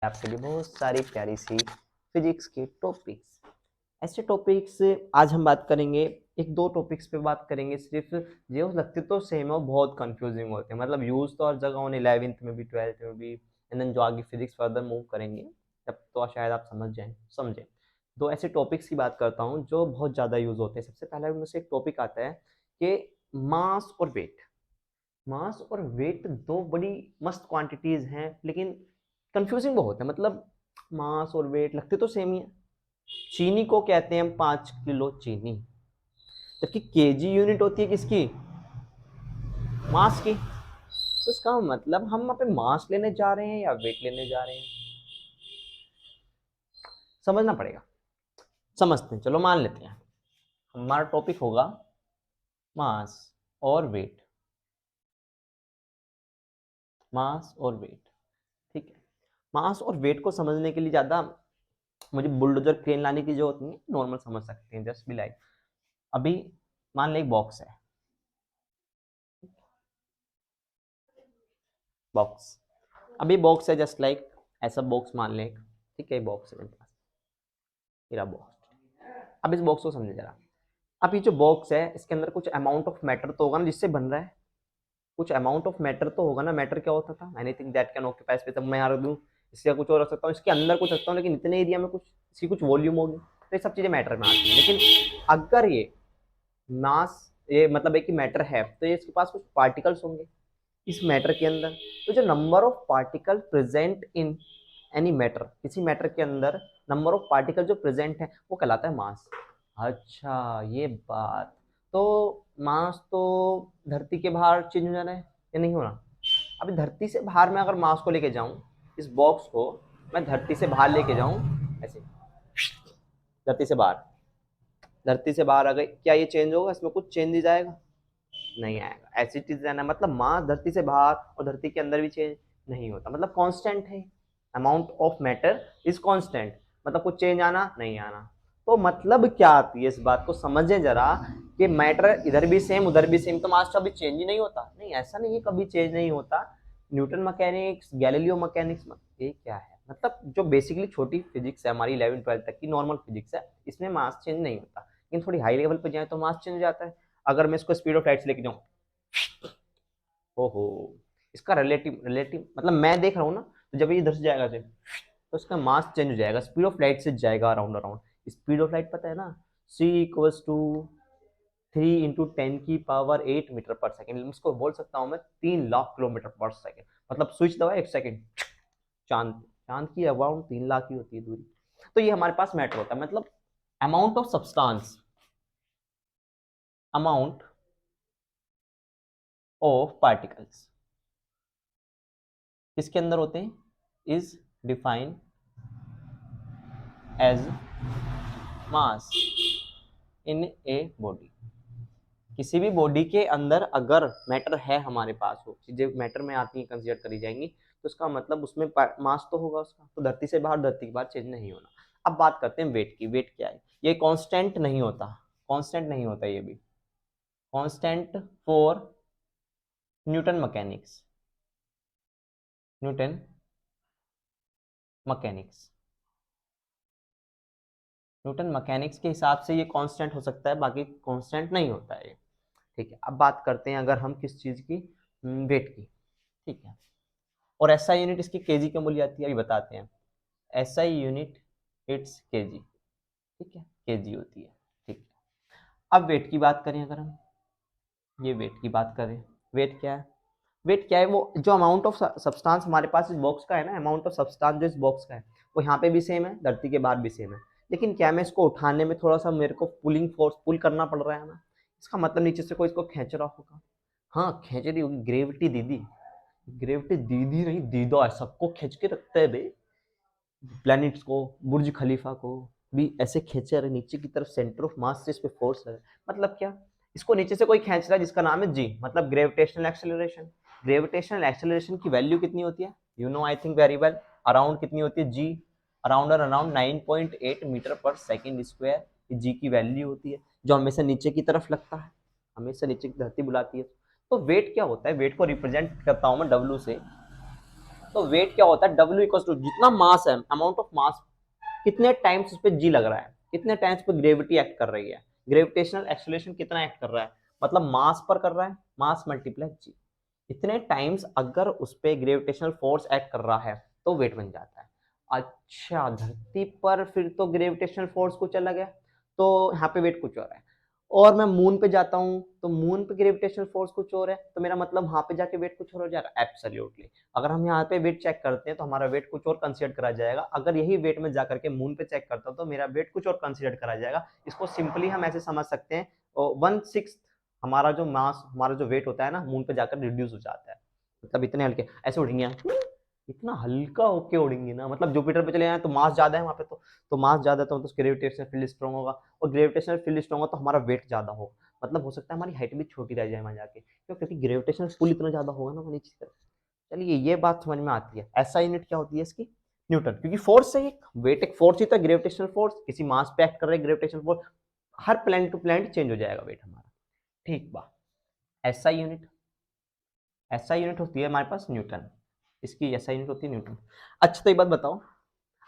आपके लिए बहुत सारी प्यारी सी फिजिक्स के टॉपिक्स। ऐसे टॉपिक्स आज हम बात करेंगे, एक दो टॉपिक्स पे बात करेंगे सिर्फ, जो लगते तो सेम हो, बहुत कंफ्यूजिंग होते हैं। मतलब यूज तो हर जगह ऑन 11th में भी 12th में भी, एंड देन जो आगे फिजिक्स फर्दर मूव करेंगे तब तो शायद आप समझें। दो ऐसे टॉपिक्स की बात करता हूँ जो बहुत ज़्यादा यूज होते हैं। सबसे पहले उनमें से एक टॉपिक आता है कि मास और वेट। मास और वेट दो बड़ी मस्त क्वांटिटीज हैं, लेकिन कंफ्यूजिंग बहुत है। मतलब मास और वेट लगते तो सेम ही है। चीनी को कहते हैं हम 5 किलो चीनी, जबकि केजी यूनिट होती है किसकी? मास की। तो इसका मतलब हम वहां पे मास लेने जा रहे हैं या वेट लेने जा रहे हैं, समझना पड़ेगा। समझते हैं, चलो मान लेते हैं हमारा टॉपिक होगा मास और वेट। मास और वेट, ठीक है। मास और वेट को समझने के लिए ज्यादा मुझे बुलडोजर क्रेन लाने की जरूरत नहीं है, नॉर्मल समझ सकते हैं। जस्ट बी लाइक, अभी मान ले एक बॉक्स है, बॉक्स। अभी बॉक्स है जस्ट लाइक ऐसा बॉक्स मान ले, ठीक है। बॉक्स है मेरे पास, मेरा बॉक्स। अब इस बॉक्स को समझे जरा। अब ये जो बॉक्स है इसके अंदर कुछ अमाउंट ऑफ मैटर तो होगा ना जिससे बन रहा है। कुछ अमाउंट ऑफ मैटर तो होगा ना। मैटर क्या होता था? Anything that can occupy space. अब मैं यहाँ रख दूँ, इससे कुछ और रख सकता हूँ, इसके अंदर कुछ रखता हूँ, लेकिन इतने एरिया में कुछ, इसकी कुछ वॉल्यूम होगी, तो ये सब चीजें मैटर में आती है। लेकिन अगर ये मास, ये मतलब है कि मैटर है, तो ये इसके पास कुछ पार्टिकल्स होंगे इस मैटर के अंदर। तो जो number of particle present in any matter, किसी मैटर के अंदर नंबर ऑफ पार्टिकल जो प्रेजेंट है वो कहलाता है मास। अच्छा, ये बात। तो मास तो धरती के बाहर चेंज हो जाना है या नहीं होना? अभी धरती से बाहर मैं अगर मास को लेके जाऊं, इस बॉक्स को मैं धरती से बाहर लेके जाऊं ऐसे, धरती से बाहर, धरती से बाहर आ गई, क्या ये चेंज होगा? इसमें कुछ चेंजेस आएगा? नहीं आएगा। ऐसी चीज रहना, मतलब मास धरती से बाहर और धरती के अंदर भी चेंज नहीं होता, मतलब कांस्टेंट है। Amount of matter is constant, मतलब कुछ चेंज आना नहीं आना। तो मतलब क्या आती है, इस बात को समझे जरा, कि मैटर इधर भी सेम उधर भी सेम, तो मास कभी चेंज ही नहीं होता? नहीं, ऐसा नहीं है, कभी चेंज नहीं होता। न्यूटन मैकेनिक्स, गैलीलियो मैकेनिक्स, ये क्या है? मतलब जो बेसिकली छोटी फिजिक्स है हमारी 11 12 तक की नॉर्मल फिजिक्स है, इसमें मास चेंज नहीं होता। लेकिन थोड़ी हाई लेवल पे जाए तो मास चेंज हो जाता है। अगर मैं इसको स्पीड ऑफ लाइट से लेके जाऊं, ओहो, इसका रिलेटिव रिलेटिव मतलब मैं देख रहा हूँ ना, तो जब ये इधर से जाएगा तो इसका मास चेंज हो जाएगा, स्पीड ऑफ लाइट से जाएगा around around. Speed of light पता है ना, C = 3 × 10⁻⁸ इसको बोल सकता हूँ मैं 3 लाख किलोमीटर पर सेकेंड। मतलब स्विच दबा 1 सेकेंड, चांद, चांद की अराउंड 3 लाख की होती है दूरी। तो ये हमारे पास मैटर होता है। मतलब amount of substance, amount of particles किसके अंदर होते हैं? Is defined as mass in a body. किसी भी बॉडी के अंदर अगर मैटर है हमारे पास, हो चीजें मैटर में आती हैं, कंसीडर करी जाएंगी, तो इसका मतलब उसमें मास तो होगा उसका। तो धरती से बाहर, धरती के बाहर चेंज नहीं होना। अब बात करते हैं वेट की। वेट क्या है? ये कांस्टेंट नहीं होता, कांस्टेंट नहीं होता ये भी। Constant for Newton mechanics, Newton mechanics, Newton mechanics के हिसाब से ये कांस्टेंट हो सकता है, बाकी कांस्टेंट नहीं होता है ये। ठीक है, अब बात करते हैं अगर हम किस चीज की, वेट की। ठीक है, और एसआई यूनिट इसकी केजी क्यों बोली जाती है अभी बताते हैं। एसआई यूनिट इट्स केजी, ठीक है, केजी होती है। ठीक है, अब वेट की बात करें, अगर हम ये वेट की बात करें, वेट क्या है? वेट क्या है? वो जो अमाउंट ऑफ सब्सटेंस हमारे पास इस बॉक्स का है ना, अमाउंट ऑफ सब्सटेंस जो इस बॉक्स का है, वो यहाँ पे भी सेम है, धरती के बाहर भी सेम है। लेकिन क्या मैं इसको उठाने में थोड़ा सा मेरे को पुलिंग फोर्स, पुल करना पड़ रहा है ना। इसका मतलब नीचे से कोई इसको खींच रहा होगा। हाँ, खींच रही होगी ग्रेविटी दीदी। ग्रेविटी दीदी नहीं, दीदा है, सबको खींच के रखता है बे। प्लैनेट्स को, बुर्ज खलीफा को भी ऐसे खींचे रहे नीचे की तरफ, सेंटर ऑफ मास से इस पे फोर्स है। मतलब क्या? इसको नीचे से कोई खींच रहा है जिसका नाम है जी, मतलब ग्रेविटेशनल एक्सेलरेशन। ग्रेविटेशनल एक्सेलरेशन की वैल्यू कितनी होती है? You know I think very well. Around कितनी होती है? जी, अराउंड और अराउंड 9.8 मीटर पर सेकेंड स्क्वायर, जी की वैल्यू होती है, जो हमेशा नीचे की तरफ लगता है, हमेशा नीचे की धरती बुलाती है। तो वेट क्या होता है? वेट को रिप्रेजेंट करता हूं मैं डब्ल्यू से। तो वेट क्या होता है, W इक्वल टू जितना मास है, अमाउंट ऑफ मास, कितने टाइम्स उस पर जी लग रहा है, कितने टाइम्स पे ग्रेविटी एक्ट कर रही है, ग्रेविटेशनल एक्सेलरेशन कितना एक्ट कर रहा है, मतलब मास पर कर रहा है, मास मल्टीप्लाई जी, इतने टाइम्स अगर उस पर ग्रेविटेशनल फोर्स एक्ट कर रहा है तो वेट बन जाता है। अच्छा, धरती पर फिर तो ग्रेविटेशनल फोर्स कुछ अलग है, तो यहाँ पे वेट कुछ और है। और मैं मून पे जाता हूँ तो मून पे ग्रेविटेशनल फोर्स कुछ और है, तो मेरा मतलब वहां पे जाके वेट कुछ और हो जाएगा। एब्सोल्युटली, अगर हम यहाँ पे वेट चेक करते हैं तो हमारा वेट कुछ और कंसीडर करा जाएगा, अगर यही वेट में जाकर के मून पे चेक करता हूँ तो मेरा वेट कुछ और कंसीडर करा जाएगा। इसको सिंपली हम ऐसे समझ सकते हैं, 1/6 हमारा जो मास, हमारा जो वेट होता है ना, मून पे जाकर रिड्यूस हो जाता है। मतलब इतने हल्के ऐसे उड़ेंगे, इतना हल्का होके उड़ेंगे ना, मतलब जुपिटर पे चले जाए तो मास ज्यादा है वहां पे, तो मास ज्यादा तो ग्रेविटेशनल फील्ड स्ट्रॉन्ग होगा, और ग्रेविटेशनल फील्ड स्ट्रॉन्ग होगा तो हमारा वेट ज्यादा होगा, मतलब हो सकता है हमारी हाइट भी छोटी रह जाए वहां जाके, क्यों, क्योंकि ग्रेविटेशनल पुल इतना ज्यादा होगा ना नीचे की तरफ। चलिए ये बात समझ में आती है। ऐसा यूनिट क्या होती है इसकी, न्यूटन, क्योंकि फोर्स है, एक वेट एक फोर्स ही तो है, ग्रेविटेशनल फोर्स, किसी मास पे एक्ट कर रहे हैं ग्रेविटेशनल फोर्स, हर प्लेनेट टू प्लेनेट चेंज हो जाएगा वेट हमारा। ठीक बा, ऐसा यूनिट, ऐसा यूनिट होती है हमारे पास न्यूटन, इसकी ऐसा यूनिट होती है न्यूटन। अच्छा तो एक बात बताओ,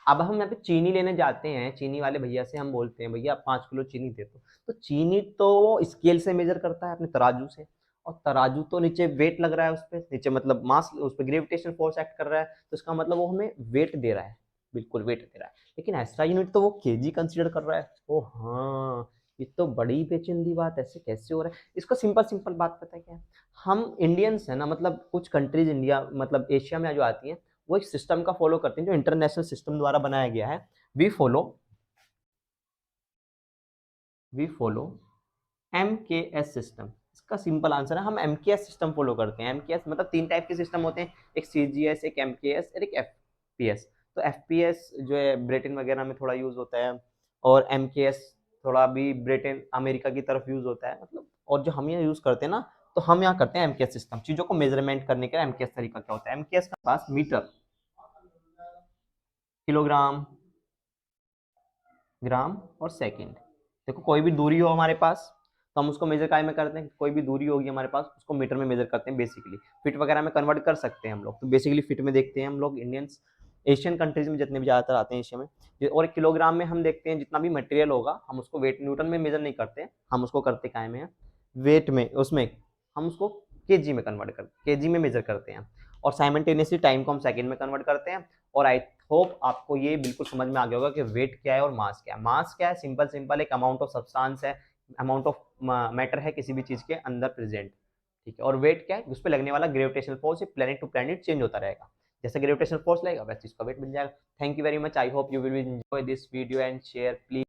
अब हम यहाँ पे चीनी लेने जाते हैं, चीनी वाले भैया से हम बोलते हैं भैया 5 किलो चीनी दे दो, तो चीनी तो स्केल से मेजर करता है अपने तराजू से, और तराजू तो नीचे वेट लग रहा है उस पर, नीचे मतलब मास, उस पर ग्रेविटेशन फोर्स एक्ट कर रहा है, तो इसका मतलब वो हमें वेट दे रहा है, बिल्कुल वेट दे रहा है। लेकिन ऐसा यूनिट तो वो केजी कंसिडर कर रहा है। ओ हाँ, ये तो बड़ी पेचीदी बात, ऐसे कैसे हो रहा है। इसको सिंपल सिंपल बात पता है क्या है, हम इंडियंस है ना, मतलब कुछ कंट्रीज इंडिया मतलब एशिया में जो आती हैं, वो एक सिस्टम का फॉलो करते हैं जो इंटरनेशनल सिस्टम द्वारा बनाया गया है। We follow we follow MKS system. इसका सिंपल आंसर है, हम MKS सिस्टम फॉलो करते हैं। MKS मतलब 3 टाइप के सिस्टम होते हैं, एक CGS, एक MKS और एक FPS। तो FPS जो है ब्रिटेन वगैरह में थोड़ा यूज होता है, और MKS थोड़ा भी ब्रिटेन अमेरिका की तरफ यूज होता है, मतलब, और जो हम यहाँ यूज करते हैं ना, तो हम यहाँ करते हैं MKS सिस्टम। चीजों को मेजरमेंट करने का MKS तरीका क्या होता है, MKS का पास मीटर, किलोग्राम, ग्राम और सेकंड। देखो कोई भी दूरी हो हमारे पास तो हम उसको मेजर काय में करते हैं, कोई भी दूरी होगी हमारे पास उसको मीटर में मेजर करते हैं बेसिकली। फिट वगैरह में कन्वर्ट कर सकते हैं हम लोग, तो बेसिकली फिट में देखते हैं हम लोग, इंडियंस एशियन कंट्रीज में जितने भी ज़्यादातर आते हैं एशिया में। और किलोग्राम में हम देखते हैं जितना भी मटेरियल होगा, हम उसको वेट न्यूटन में मेजर नहीं करते, हम उसको करते काय में, वेट में, उसमें हम उसको केजी में कन्वर्ट करते, केजी में मेजर करते हैं। और साइमल्टेनियसली टाइम को हम सेकंड में कन्वर्ट करते हैं। और आई होप आपको ये बिल्कुल समझ में आ गया होगा कि वेट क्या है और मास क्या है। मास क्या है, सिंपल सिंपल एक अमाउंट ऑफ सब्सटेंस है, अमाउंट ऑफ मैटर है किसी भी चीज के अंदर प्रेजेंट, ठीक है। और वेट क्या है, उस पर लगने वाला gravitational force planet to planet change होता रहेगा, जैसे ग्रेविटेशनल फोर्स लगेगा वैसे इसका वेट बन जाएगा। Thank you very much, I hope you will enjoy this video and share please.